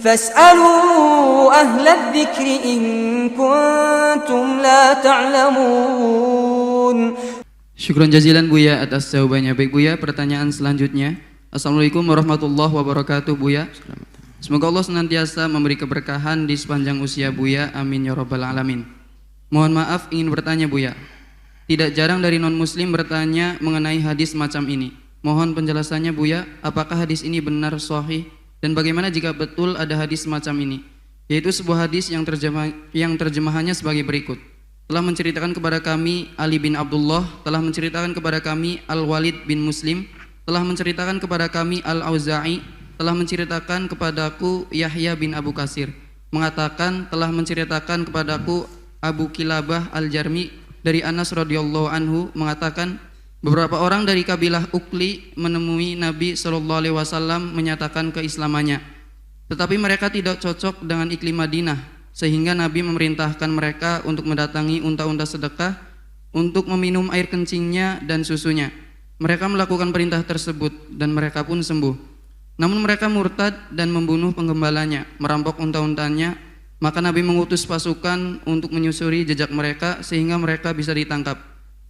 فاسألوا أهل الذكر إن كنتم لا تعلمون. Syukran jazilan Buya atas jawabannya. Baik Buya, pertanyaan selanjutnya. Assalamualaikum warahmatullahi wabarakatuh Buya. Semoga Allah senantiasa memberi keberkahan di sepanjang usia Buya, amin ya rabbal alamin. Mohon maaf ingin bertanya Buya. Tidak jarang dari non-muslim bertanya mengenai hadis macam ini. Mohon penjelasannya Buya, apakah hadis ini benar sahih dan bagaimana jika betul ada hadis semacam ini? Yaitu sebuah hadis yang terjemahannya sebagai berikut. Telah menceritakan kepada kami Ali bin Abdullah, telah menceritakan kepada kami Al-Walid bin Muslim, telah menceritakan kepada kami Al-Auza'i, telah menceritakan kepadaku Yahya bin Abu Kasir, mengatakan telah menceritakan kepadaku Abu Kilabah Al-Jarmi dari Anas radhiyallahu anhu mengatakan beberapa orang dari kabilah Ukli menemui Nabi SAW menyatakan keislamannya, tetapi mereka tidak cocok dengan iklim Madinah, sehingga Nabi memerintahkan mereka untuk mendatangi unta-unta sedekah untuk meminum air kencingnya dan susunya. Mereka melakukan perintah tersebut dan mereka pun sembuh. Namun mereka murtad dan membunuh penggembalanya, merampok unta-untanya. Maka Nabi mengutus pasukan untuk menyusuri jejak mereka sehingga mereka bisa ditangkap.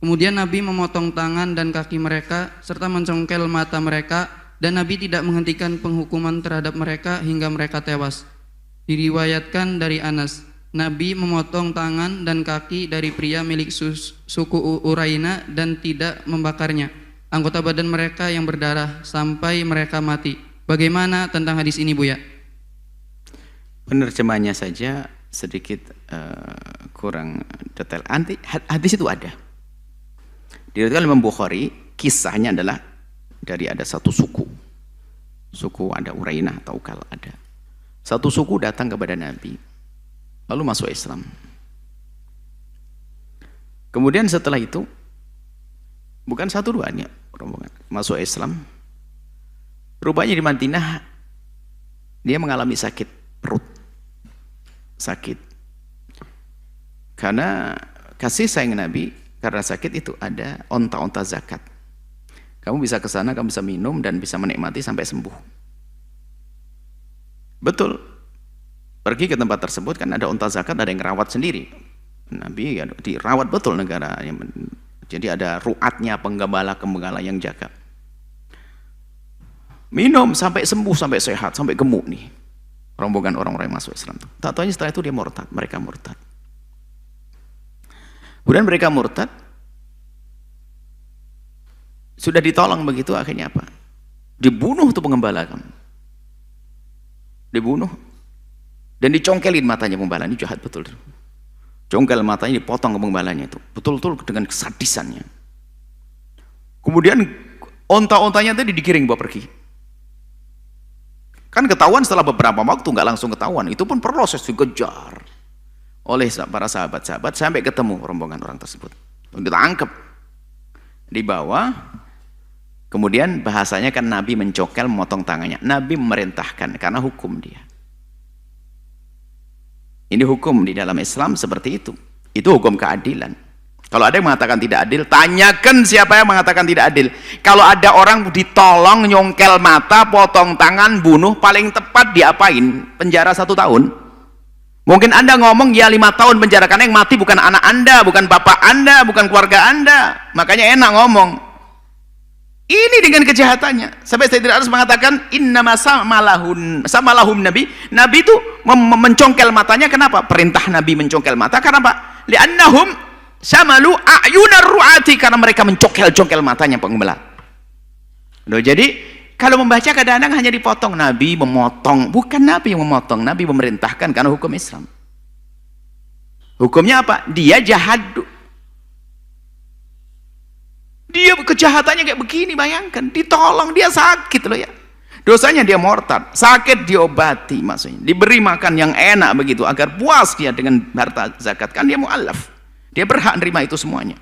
Kemudian Nabi memotong tangan dan kaki mereka serta mencongkel mata mereka, dan Nabi tidak menghentikan penghukuman terhadap mereka hingga mereka tewas. Diriwayatkan dari Anas, Nabi memotong tangan dan kaki dari pria milik suku Uraina dan tidak membakarnya, anggota badan mereka yang berdarah sampai mereka mati. Bagaimana tentang hadis ini Buya? Penerjemahannya saja sedikit kurang detail. Hadis itu ada. Diriwayatkan oleh Imam Bukhari, kisahnya adalah dari ada satu suku ada Urainah atau Ukal ada. Satu suku datang kepada Nabi, lalu masuk Islam. Kemudian setelah itu, bukan satu duanya rombongan masuk Islam. Rupanya di Madinah dia mengalami sakit perut, sakit karena kasih sayang Nabi. Karena sakit itu ada onta-onta zakat. Kamu bisa ke sana, kamu bisa minum dan bisa menikmati sampai sembuh. Betul. Pergi ke tempat tersebut kan ada onta zakat, ada yang rawat sendiri. Nabi ya, dirawat betul negara. Jadi ada ruatnya, penggembala yang jaga. Minum sampai sembuh, sampai sehat, sampai gemuk nih rombongan orang-orang yang masuk Islam. Tak tahunya setelah itu dia murtad, mereka murtad. Kemudian mereka murtad, sudah ditolong begitu, akhirnya apa? Dibunuh tuh penggembala kamu. Dibunuh dan dicongkelin matanya penggembala. Ini jahat betul. Congkel matanya, dipotong ke penggembalanya itu. Betul-betul dengan kesadisannya. Kemudian onta-ontanya tadi digiring bawa pergi. Kan ketahuan setelah beberapa waktu, nggak langsung ketahuan. Itu pun proses dikejar oleh para sahabat-sahabat sampai ketemu rombongan orang tersebut. Ditangkap, dibawa. Kemudian bahasanya kan Nabi mencongkel, memotong tangannya. Nabi memerintahkan karena hukum dia. Ini hukum di dalam Islam seperti itu. Itu hukum keadilan. Kalau ada yang mengatakan tidak adil, tanyakan siapa yang mengatakan tidak adil. Kalau ada orang ditolong, nyongkel mata, potong tangan, bunuh, paling tepat diapain? Penjara 1 tahun. Mungkin Anda ngomong ya 5 tahun penjara, karena yang mati bukan anak Anda, bukan bapak Anda, bukan keluarga Anda. Makanya enak ngomong. Ini dengan kejahatannya. Sampai Sayyidina Anas mengatakan innama samalahum Nabi. Nabi itu mencongkel matanya. Kenapa? Perintah Nabi mencongkel mata. Kenapa? Li'annahum samalu a'yunar ru'ati, karena mereka mencongkel-congkel matanya penggembala. Loh, jadi kalau membaca kadang-kadang hanya dipotong. Nabi memotong, bukan Nabi yang memotong, Nabi memerintahkan karena hukum Islam. Hukumnya apa? Dia jahat. Dia kejahatannya kayak begini, bayangkan. Ditolong, dia sakit loh ya. Dosanya dia murtad, sakit diobati maksudnya. Diberi makan yang enak begitu agar puas dia dengan harta zakat. Kan dia mu'allaf. Dia berhak nerima itu semuanya.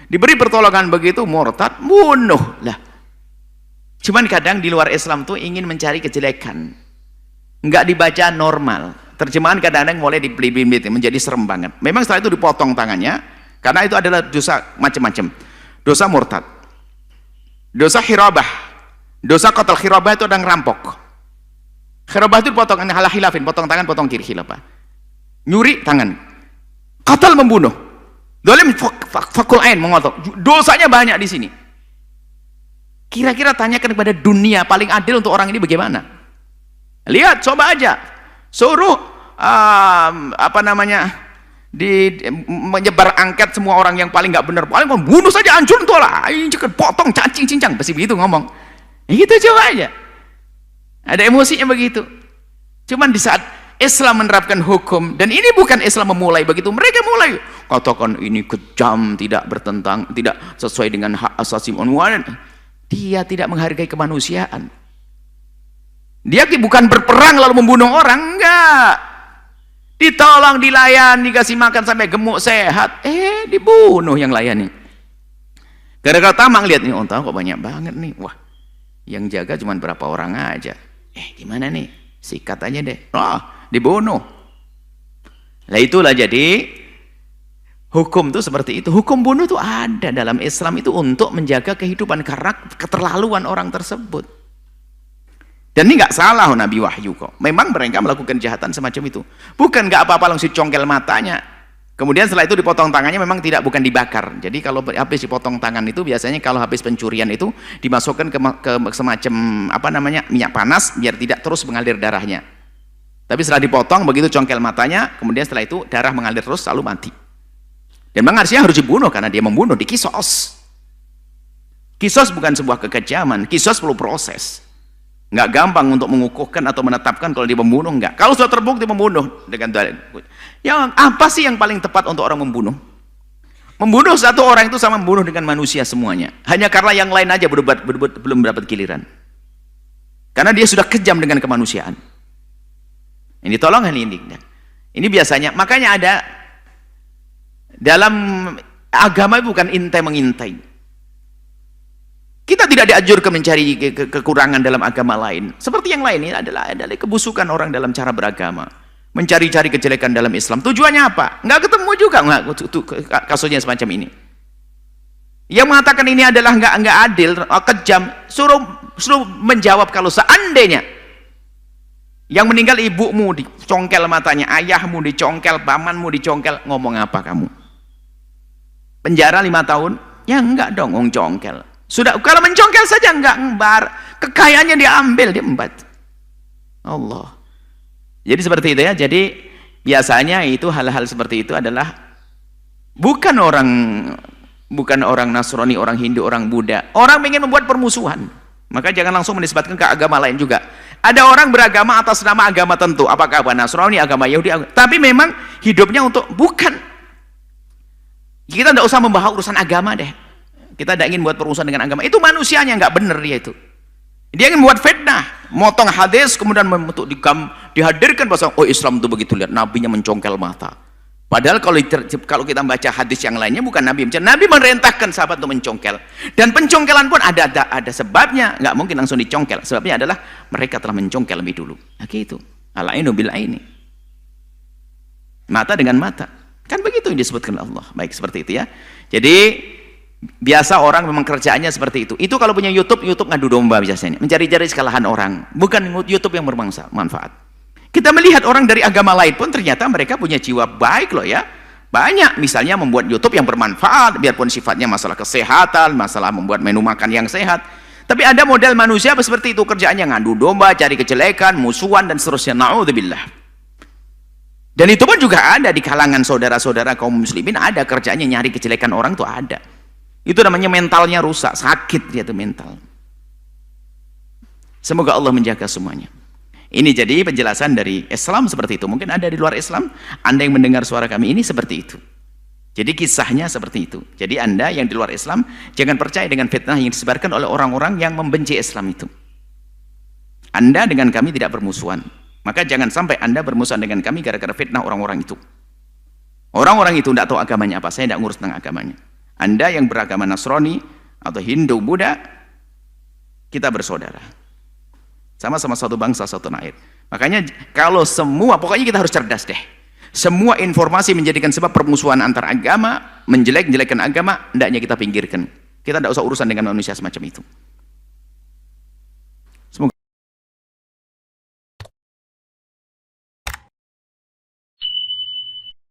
Diberi pertolongan begitu, murtad, bunuh lah. Cuman kadang di luar Islam tuh ingin mencari kejelekan. Enggak dibaca normal. Terjemahan kadang-kadang mulai dipelibet menjadi serem banget. Memang setelah itu dipotong tangannya, karena itu adalah dosa macam-macam. Dosa murtad, dosa hirabah, dosa qatal hirabah itu ada ngerampok. Khirabah itu potong ala khilafin, potong tangan, potong kiri khilafah. Nyuri tangan. Qatal membunuh. Zalim fakul ain mengotok. Dosanya banyak di sini. Kira-kira tanyakan kepada dunia paling adil untuk orang ini bagaimana? Lihat, coba aja. Suruh menyebar angket semua orang yang paling nggak benar, paling bunuh saja, hancur lah, potong, cacing, cincang, pasti begitu ngomong. Itu coba aja. Ada emosinya begitu. Cuman di saat Islam menerapkan hukum, dan ini bukan Islam memulai begitu, mereka mulai katakan ini kejam, tidak bertentang, tidak sesuai dengan hak asasi manusia. Dia tidak menghargai kemanusiaan. Dia bukan berperang lalu membunuh orang, enggak. Ditolong, dilayani, dikasih makan sampai gemuk sehat, dibunuh yang layani. Gara-gara tamak lihat nih, tahu kok banyak banget nih. Wah, yang jaga cuma berapa orang aja. Gimana nih? Sikat aja deh. Dibunuh. Nah itulah jadi hukum itu seperti itu. Hukum bunuh itu ada dalam Islam itu untuk menjaga kehidupan karena keterlaluan orang tersebut. Dan ini nggak salah Nabi Wahyu kok. Memang mereka melakukan kejahatan semacam itu. Bukan nggak apa-apa langsung congkel matanya. Kemudian setelah itu dipotong tangannya, memang bukan dibakar. Jadi kalau habis dipotong tangan itu biasanya kalau habis pencurian itu dimasukkan ke semacam minyak panas biar tidak terus mengalir darahnya. Tapi setelah dipotong begitu congkel matanya, kemudian setelah itu darah mengalir terus lalu mati. Dan memang harusnya harus dibunuh karena dia membunuh, dikisos. Kisos bukan sebuah kekejaman, kisos perlu proses. Nggak gampang untuk mengukuhkan atau menetapkan kalau dia membunuh, enggak. Kalau sudah terbukti membunuh dengan dalil. Yang apa sih yang paling tepat untuk orang membunuh? Membunuh satu orang itu sama membunuh dengan manusia semuanya. Hanya karena yang lain aja belum mendapat giliran. Karena dia sudah kejam dengan kemanusiaan. Ini tolong ini. Ini biasanya, makanya ada dalam agama bukan intai mengintai. Kita tidak dianjurkan mencari kekurangan dalam agama lain. Seperti yang lain ini adalah kebusukan orang dalam cara beragama. Mencari-cari kejelekan dalam Islam. Tujuannya apa? Nggak ketemu juga kasusnya semacam ini. Yang mengatakan ini adalah nggak adil, kejam, suruh menjawab kalau seandainya yang meninggal ibumu dicongkel matanya, ayahmu dicongkel, pamanmu dicongkel, ngomong apa kamu? Penjara 5 tahun? Ya enggak dong, congkel. Sudah, kalau mencongkel saja enggak ngembar, kekayaannya diambil, dia embat. Allah. Jadi seperti itu ya. Jadi biasanya itu hal-hal seperti itu adalah bukan orang Nasrani, orang Hindu, orang Buddha. Orang ingin membuat permusuhan. Maka jangan langsung menisbatkan ke agama lain juga. Ada orang beragama atas nama agama tentu, apakah agama Nasrani, agama Yahudi, tapi memang hidupnya untuk bukan. Kita tidak usah membahas urusan agama deh. Kita tidak ingin buat perurusan dengan agama. Itu manusianya nggak benar dia itu. Dia ingin membuat fitnah, motong hadis, kemudian dihadirkan bahasa, Islam itu begitu, lihat nabinya mencongkel mata. Padahal kalau kita baca hadis yang lainnya bukan Nabi. Nabi merintahkan sahabat untuk mencongkel. Dan pencongkelan pun ada sebabnya, nggak mungkin langsung dicongkel. Sebabnya adalah mereka telah mencongkel lebih dulu. Nah, gitu. Al-ainu bil aini. Mata dengan mata. Kan begitu yang disebutkan Allah. Baik, seperti itu ya. Jadi biasa orang memang kerjaannya seperti itu. Itu kalau punya YouTube ngadu domba biasanya. Mencari-cari kesalahan orang. Bukan YouTube yang bermanfaat. Kita melihat orang dari agama lain pun ternyata mereka punya jiwa baik loh ya. Banyak misalnya membuat YouTube yang bermanfaat, biarpun sifatnya masalah kesehatan, masalah membuat menu makan yang sehat. Tapi ada model manusia seperti itu, kerjaannya ngadu domba, cari kejelekan, musuhan dan seterusnya. Na'udzubillah. Dan itu pun juga ada di kalangan saudara-saudara kaum muslimin, ada kerjaannya nyari kejelekan orang tuh ada. Itu namanya mentalnya rusak, sakit dia tuh mental. Semoga Allah menjaga semuanya. Ini jadi penjelasan dari Islam seperti itu. Mungkin ada di luar Islam, Anda yang mendengar suara kami ini seperti itu. Jadi kisahnya seperti itu. Jadi Anda yang di luar Islam, jangan percaya dengan fitnah yang disebarkan oleh orang-orang yang membenci Islam itu. Anda dengan kami tidak bermusuhan. Maka jangan sampai Anda bermusuhan dengan kami gara-gara fitnah orang-orang itu. Orang-orang itu tidak tahu agamanya apa. Saya tidak ngurus tentang agamanya. Anda yang beragama Nasrani atau Hindu, Buddha, kita bersaudara. Sama-sama satu bangsa, satu air. Makanya kalau semua, pokoknya kita harus cerdas deh. Semua informasi menjadikan sebab permusuhan antar agama, menjelek-jelekan agama, hendaknya kita pinggirkan. Kita tidak usah urusan dengan manusia semacam itu.